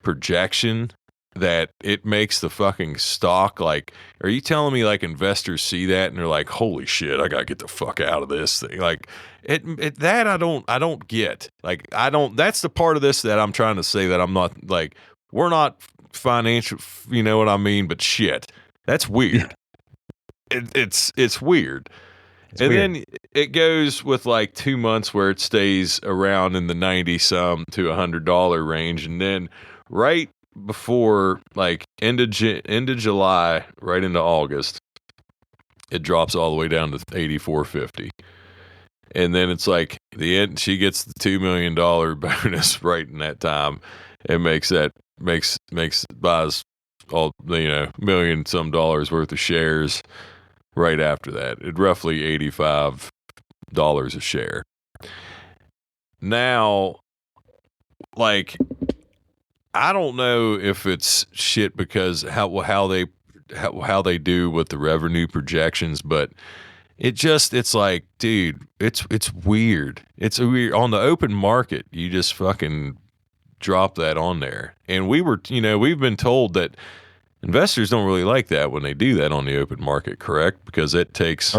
projection, that it makes the fucking stock like, are you telling me like investors see that and they're like, holy shit, I gotta get the fuck out of this thing? Like that I don't get. Like that's the part of this that I'm trying to say that I'm not like, we're not financial, you know what I mean? But shit, that's weird. Yeah. It's weird. And then it goes with like 2 months where it stays around in the 90 some to $100 range, and then right before like end of July, right into August, it drops all the way down to $84.50. And then it's like the end. She gets the $2 million bonus right in that time, and buys all, you know, million some dollars worth of shares right after that at roughly $85 a share. Now, like, I don't know if it's shit because how they do with the revenue projections, but it's like, dude, it's weird. It's weird. On the open market, you just fucking drop that on there. And we've been told that investors don't really like that when they do that on the open market, correct? Because it takes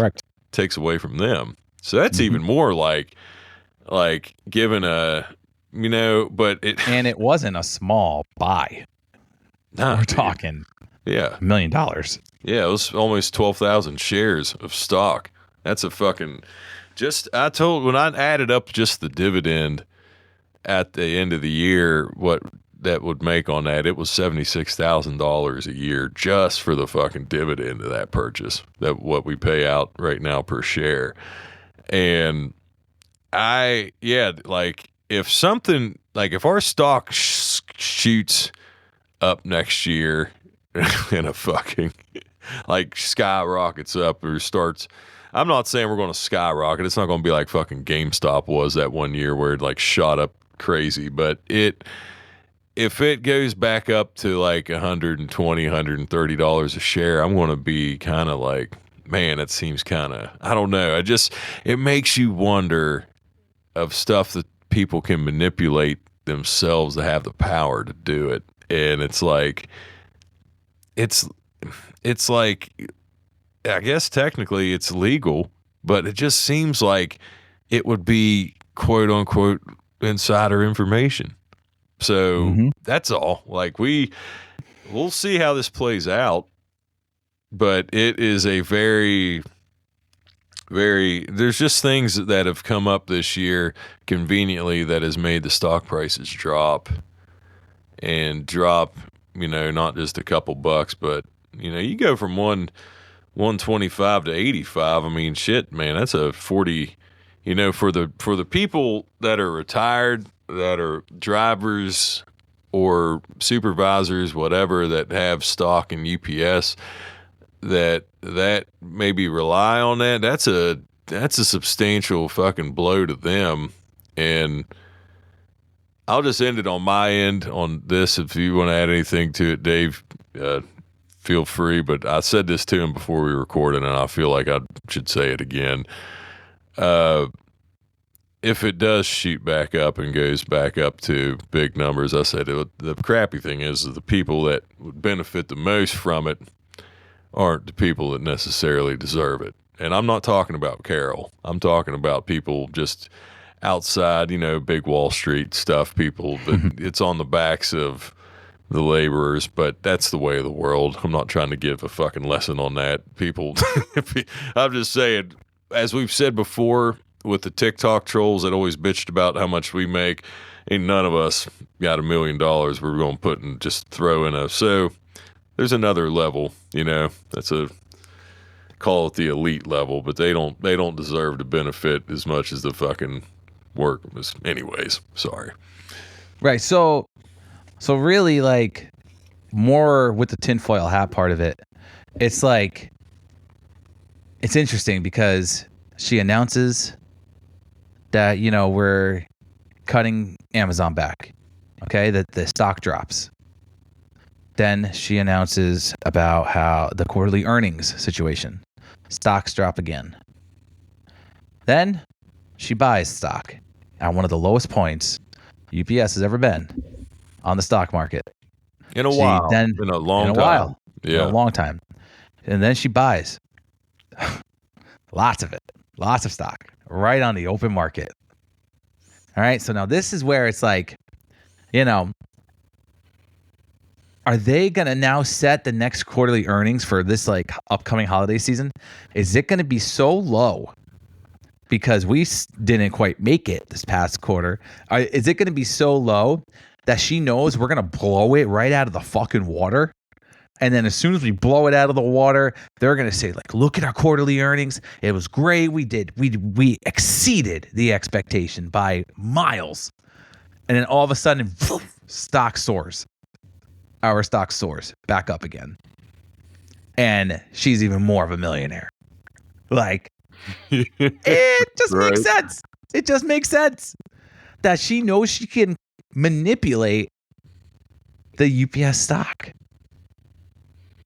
away from them. So that's even more like giving a, you know, but and it wasn't a small buy. We're talking $1 million. Yeah, it was almost 12,000 shares of stock. That's a fucking when I added up just the dividend at the end of the year, what that would make on that, it was $76,000 a year just for the fucking dividend of that purchase, that what we pay out right now per share. And like if our stock shoots up next year and a fucking like skyrockets up or starts, I'm not saying we're going to skyrocket. It's not going to be like fucking GameStop was that one year where it like shot up crazy, but if it goes back up to like $120, $130 a share, I'm going to be kind of like, man, it seems kind of, I don't know. It makes you wonder of stuff that people can manipulate themselves to have the power to do it. And it's like, it's like, I guess technically it's legal, but it just seems like it would be quote unquote insider information. So that's all. Like we'll see how this plays out, but it is a very, very, there's just things that have come up this year conveniently that has made the stock prices drop, you know, not just a couple bucks, but you know, you go from 125 to 85. I mean, shit, man, that's a 40, you know, for the people that are retired, that are drivers or supervisors, whatever, that have stock in UPS, that maybe rely on that. That's a substantial fucking blow to them. And I'll just end it on my end on this. If you want to add anything to it, Dave, feel free. But I said this to him before we recorded, and I feel like I should say it again. If it does shoot back up and goes back up to big numbers, I said the crappy thing is the people that would benefit the most from it aren't the people that necessarily deserve it. And I'm not talking about Carol. I'm talking about people just outside, you know, big Wall Street stuff, people that it's on the backs of the laborers, but that's the way of the world. I'm not trying to give a fucking lesson on that. People, I'm just saying, as we've said before, with the TikTok trolls that always bitched about how much we make, ain't none of us got $1 million we're going to put and just throw in so there's another level, you know, call it the elite level, but they don't deserve to benefit as much as the fucking work. Anyways, sorry. Right. So really, like, more with the tinfoil hat part of it, it's like, it's interesting because she announces that, you know, we're cutting Amazon back. Okay. That the stock drops. Then she announces about how the quarterly earnings situation, stocks drop again. Then she buys stock at one of the lowest points UPS has ever been on the stock market. In a while. In a long time. Yeah. In a long time. And then she buys lots of it, lots of stock right on the open market. All right. So now this is where it's like, you know, are they going to now set the next quarterly earnings for this like upcoming holiday season? Is it going to be so low because we didn't quite make it this past quarter? Is it going to be so low that she knows we're going to blow it right out of the fucking water? And then as soon as we blow it out of the water, they're going to say, like, look at our quarterly earnings. It was great. We exceeded the expectation by miles. And then all of a sudden, stock soars. Our stock soars back up again. And she's even more of a millionaire. Like, it just makes sense. It just makes sense that she knows she can manipulate the UPS stock.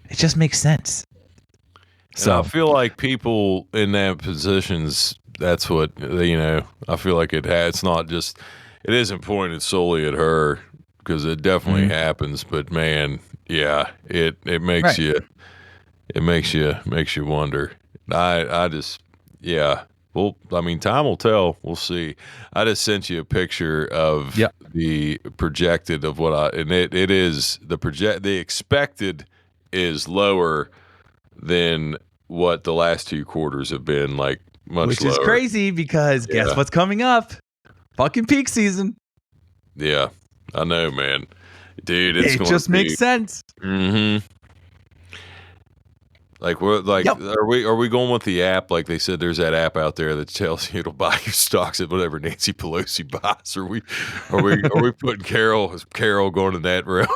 It just makes sense. So I feel like people in that positions, that's what, I feel like it's not just, it isn't pointed solely at her because it definitely happens, but man, yeah, it makes you wonder. I just, yeah. Well, I mean, time will tell. We'll see. I just sent you a picture of the projected of what and it is the expected is lower than what the last 2 quarters have been, like much Which lower. Is crazy because guess what's coming up? Fucking peak season. Yeah, I know, man. Dude, it just makes sense. Mm-hmm. Like are we going with the app? Like they said, there's that app out there that tells you it'll buy you stocks at whatever Nancy Pelosi buys. Are we putting Carol going to that route?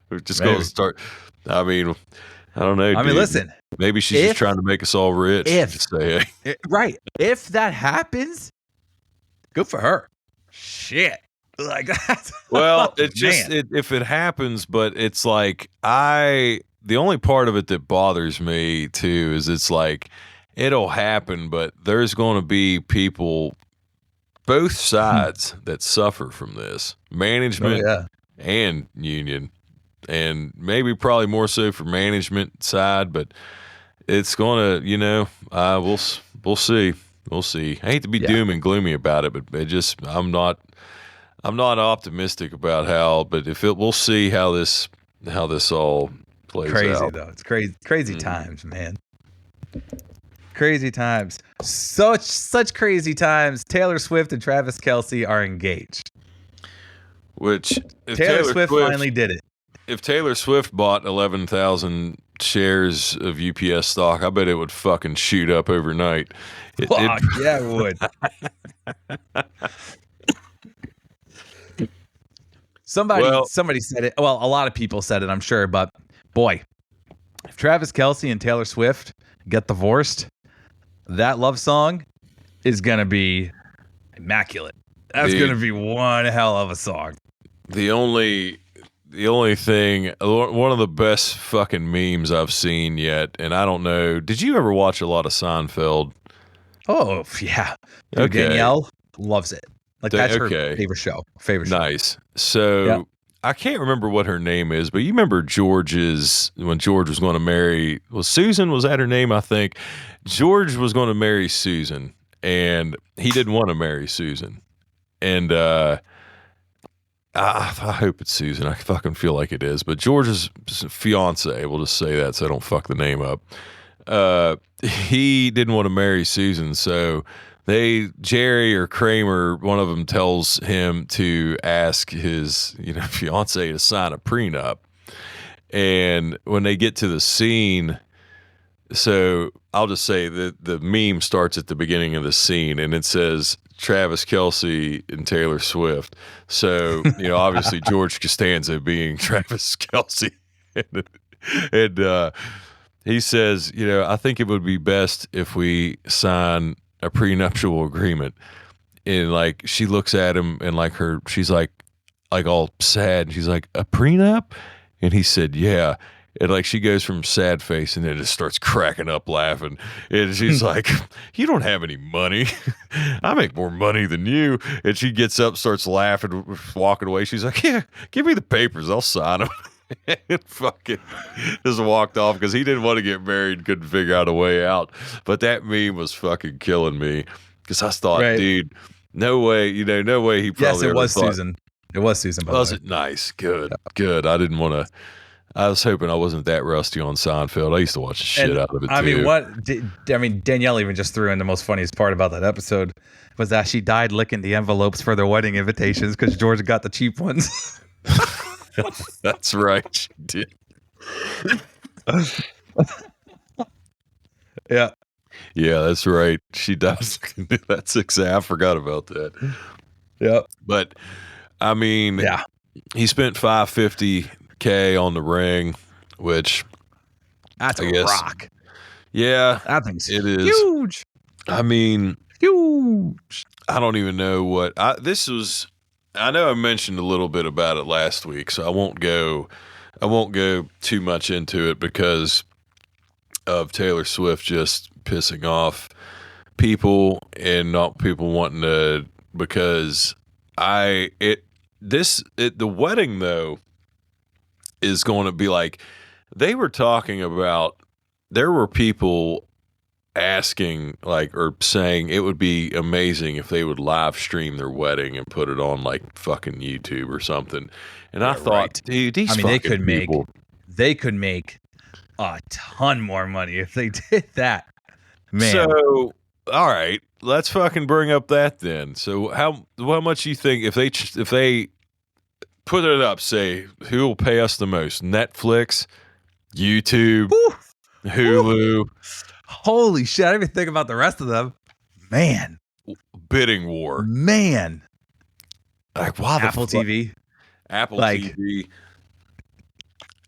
We're just going to start. I mean, I don't know. Dude. Listen. Maybe she's just trying to make us all rich. Right. If that happens, good for her. Shit. Like that. Well, it's just if it happens, but it's like the only part of it that bothers me too is it's like it'll happen, but there's going to be people, both sides that suffer from this, management and union. And maybe probably more so for management side, but it's going to, we'll see. We'll see. I hate to be doom and gloomy about it, but I'm not optimistic about but we'll see how this all plays out. Though. It's crazy times, man. Crazy times. Such crazy times. Taylor Swift and Travis Kelce are engaged. Which if Taylor Swift finally did it. If Taylor Swift bought 11,000 shares of UPS stock, I bet it would fucking shoot up overnight. Yeah, it would. Somebody said it. Well, a lot of people said it, I'm sure. But boy, if Travis Kelce and Taylor Swift get divorced, that love song is going to be immaculate. That's going to be one hell of a song. The only thing, one of the best fucking memes I've seen yet, and I don't know, did you ever watch a lot of Seinfeld? Oh, yeah. Okay. Danielle loves it. Like, that's her favorite show. Nice. So, I can't remember what her name is, but you remember when George was going to marry, Susan, was that her name, I think? George was going to marry Susan, and he didn't want to marry Susan. And, I hope it's Susan. I fucking feel like it is. But George's fiance, we'll just say that so I don't fuck the name up. He didn't want to marry Susan, so Jerry or Kramer, one of them tells him to ask his fiance to sign a prenup. And when they get to the scene, so I'll just say that the meme starts at the beginning of the scene, and it says Travis Kelce and Taylor Swift. So, obviously George Costanza being Travis Kelce. and he says, I think it would be best if we sign a prenuptial agreement. And like, she looks at him and she's like all sad. And she's like, a prenup? And he said, yeah. And like, she goes from sad face and then just starts cracking up laughing. And she's like, you don't have any money. I make more money than you. And she gets up, starts laughing, walking away. She's like, yeah, give me the papers. I'll sign them. And fucking just walked off because he didn't want to get married, couldn't figure out a way out. But that meme was fucking killing me because I thought, dude, no way, no way he probably Yes, it was Susan. It was Susan. Was it? Nice. Good. I didn't want to. I was hoping I wasn't that rusty on Seinfeld. I used to watch the shit out of it, too. Danielle even just threw in the most funniest part about that episode was that she died licking the envelopes for their wedding invitations because George got the cheap ones. That's right. She did. Yeah. Yeah, that's right. She does. That's exactly. I forgot about that. Yeah. But, I mean, he spent $550K on the ring, which that's I guess, rock. Yeah, that thing's huge. I mean, huge. I don't even know what this was. I know I mentioned a little bit about it last week, so I won't go too much into it because of Taylor Swift just pissing off people and not people wanting to, because the wedding though is going to be like, they were talking about, there were people asking like, or saying it would be amazing if they would live stream their wedding and put it on like fucking YouTube or something. And I thought, dude, these they could people, make a ton more money if they did that. Man. So, all right, let's fucking bring up that then. So how much you think if they put it up, say who will pay us the most? Netflix, YouTube, Hulu. Holy shit, I didn't even think about the rest of them. Man. Bidding war. Man. Like, wow, Apple TV. Apple TV.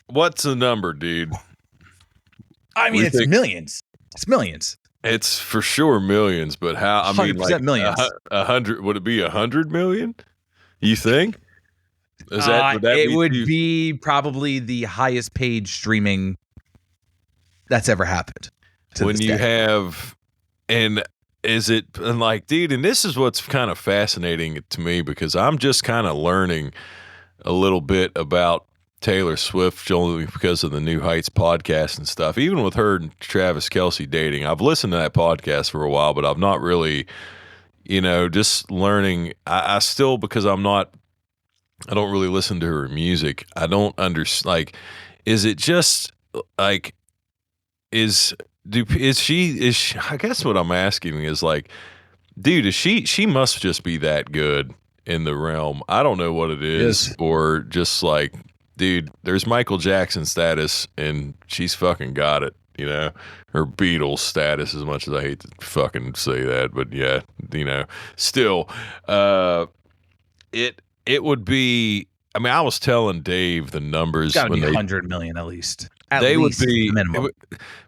What's the number, dude? I mean, it's millions. It's millions. It's for sure millions, but how? I mean, like millions. 100? Would it be 100 million? You think? Is that? Would be probably the highest paid streaming that's ever happened. When you have, and is it, and like, dude, and this is what's kind of fascinating to me because I'm just kind of learning a little bit about Taylor Swift only because of the New Heights podcast and stuff. Even with her and Travis Kelce dating, I've listened to that podcast for a while, but I've not really, just learning. I still, because I don't really listen to her music. I don't understand. Like, is it just like, is she? I guess what I'm asking is like, dude, is she must just be that good in the realm. I don't know what it is, or just like, dude, there's Michael Jackson status and she's fucking got it, her Beatles status, as much as I hate to fucking say that, but yeah, still, it would be, I mean, I was telling Dave the numbers. It's gotta be 100 million at least. Would be minimum.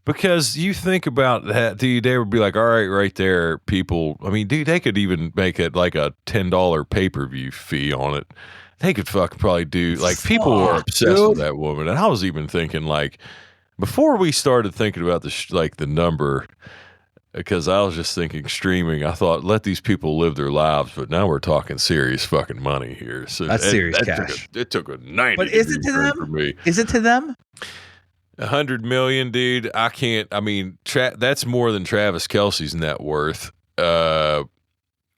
Because you think about that, dude, they would be like, all right there, people. I mean, dude, they could even make it like a $10 pay-per-view fee on it. They could fucking probably do, like, people were obsessed with that woman. And I was even thinking, like, before we started thinking about the number, because I was just thinking streaming, I thought, let these people live their lives, but now we're talking serious fucking money here. So that's serious cash. It took a 90. But is it to them? For me. Is it to them? 100 million, dude. I can't. I mean, that's more than Travis Kelce's net worth.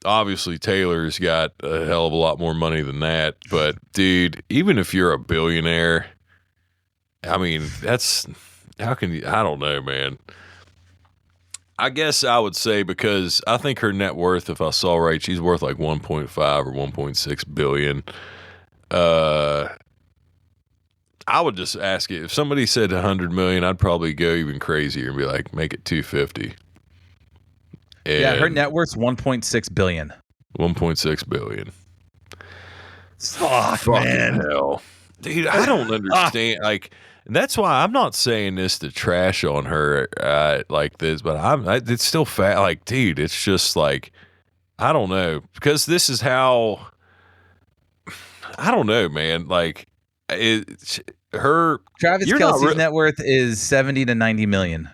Obviously, Taylor's got a hell of a lot more money than that. But, dude, even if you're a billionaire, I mean, how can you? I don't know, man. I guess I would say, because I think her net worth, if I saw right, she's worth like 1.5 or 1.6 billion. I would just ask it. If somebody said 100 million, I'd probably go even crazier and be like, make it 250. And her net worth's 1.6 billion. 1.6 billion. Fuck, man. Hell. Dude, I don't understand. Like, that's why I'm not saying this to trash on her like this, but it's still fat. Like, dude, it's just like, I don't know. Because this is how, I don't know, man. Like, Travis Kelce's net worth is 70 to 90 million.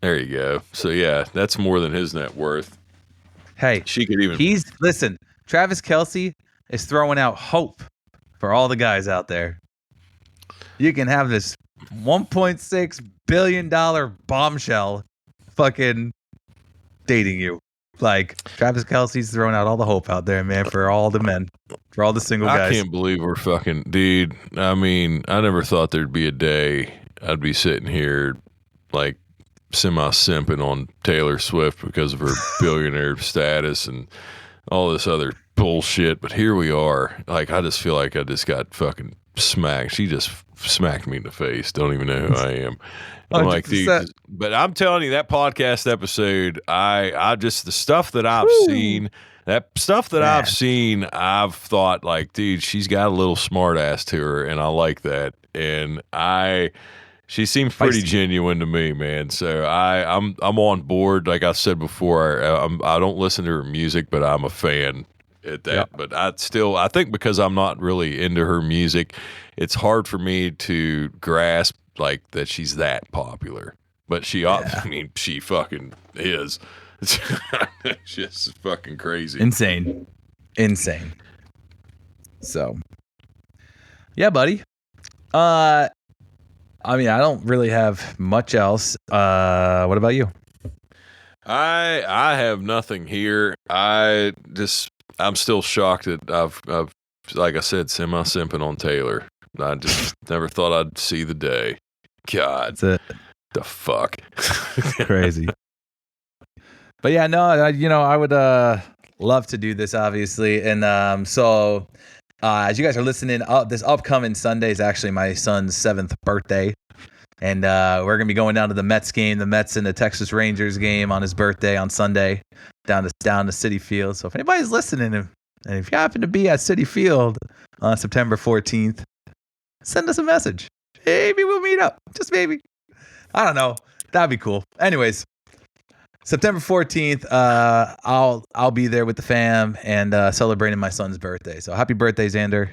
There you go. So yeah, that's more than his net worth. Hey, she could even. Listen, Travis Kelce is throwing out hope for all the guys out there. You can have this $1.6 billion bombshell fucking dating you. Like Travis Kelce's throwing out all the hope out there, man, for all the men, for all the single guys. I can't believe we're fucking, dude. I mean, I never thought there'd be a day I'd be sitting here like semi-simping on Taylor Swift because of her billionaire status and all this other bullshit. But here we are. Like, I just feel like I just got fucking smacked. She just smacked me in the face. Don't even know who I am. I'm like, dude, but I'm telling you, that podcast episode, I just, the stuff that I've seen, I've thought like, dude, she's got a little smart ass to her, and I like that. And she seems pretty genuine to me, man. So I'm on board. Like I said before, I don't listen to her music, but I'm a fan at that. Yep. But I think because I'm not really into her music, it's hard for me to grasp like that she's that popular. But I mean, she fucking is. It's just fucking crazy. Insane. So, yeah, buddy. I mean, I don't really have much else. What about you? I have nothing here. I'm still shocked that I've like I said, semi-simping on Taylor. I just never thought I'd see the day. God, that's it. The fuck, crazy. But yeah, no, I would love to do this, obviously, and so as you guys are listening, this upcoming Sunday is actually my son's 7th birthday, and we're gonna be going down to the Mets game, the Mets and the Texas Rangers game on his birthday on Sunday, down to Citi Field. So if anybody's listening, and if you happen to be at Citi Field on September 14th, send us a message. Maybe we'll meet up. Just maybe. I don't know. That'd be cool. Anyways, September 14th, I'll be there with the fam and celebrating my son's birthday. So happy birthday, Xander.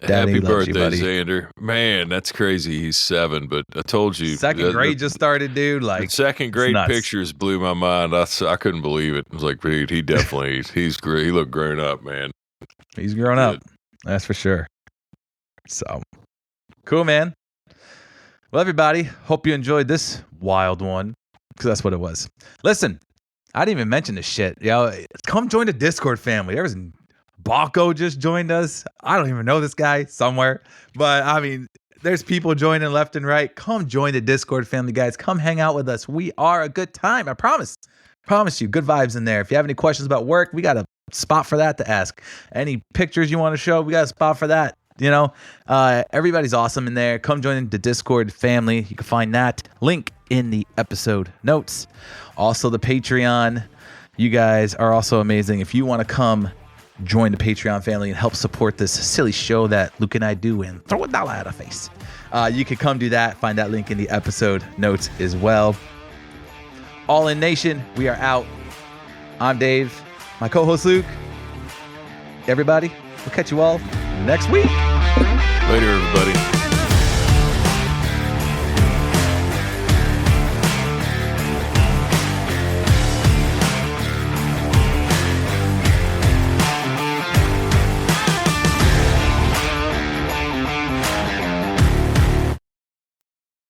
Daddy happy birthday, Xander. Man, that's crazy. He's 7, but I told you. Second grade just started, dude. Like, the second grade pictures blew my mind. I couldn't believe it. I was like, dude, he definitely, he looked grown up, man. He's grown up. That's for sure. So, cool, man. Well, everybody, hope you enjoyed this wild one, because that's what it was. Listen, I didn't even mention this shit. Come join the Discord family. There was Baco just joined us. I don't even know this guy somewhere. But, I mean, there's people joining left and right. Come join the Discord family, guys. Come hang out with us. We are a good time. I promise. Promise you. Good vibes in there. If you have any questions about work, we got a spot for that to ask. Any pictures you want to show, we got a spot for that. Everybody's awesome in there. Come join the Discord family. You can find that link in the episode notes. Also, the Patreon. You guys are also amazing. If you want to come join the Patreon family and help support this silly show that Luke and I do and throw $1 at our face, you can come do that. Find that link in the episode notes as well. All in Nation, we are out. I'm Dave, my co-host Luke. Everybody, we'll catch you all next week. Later, everybody.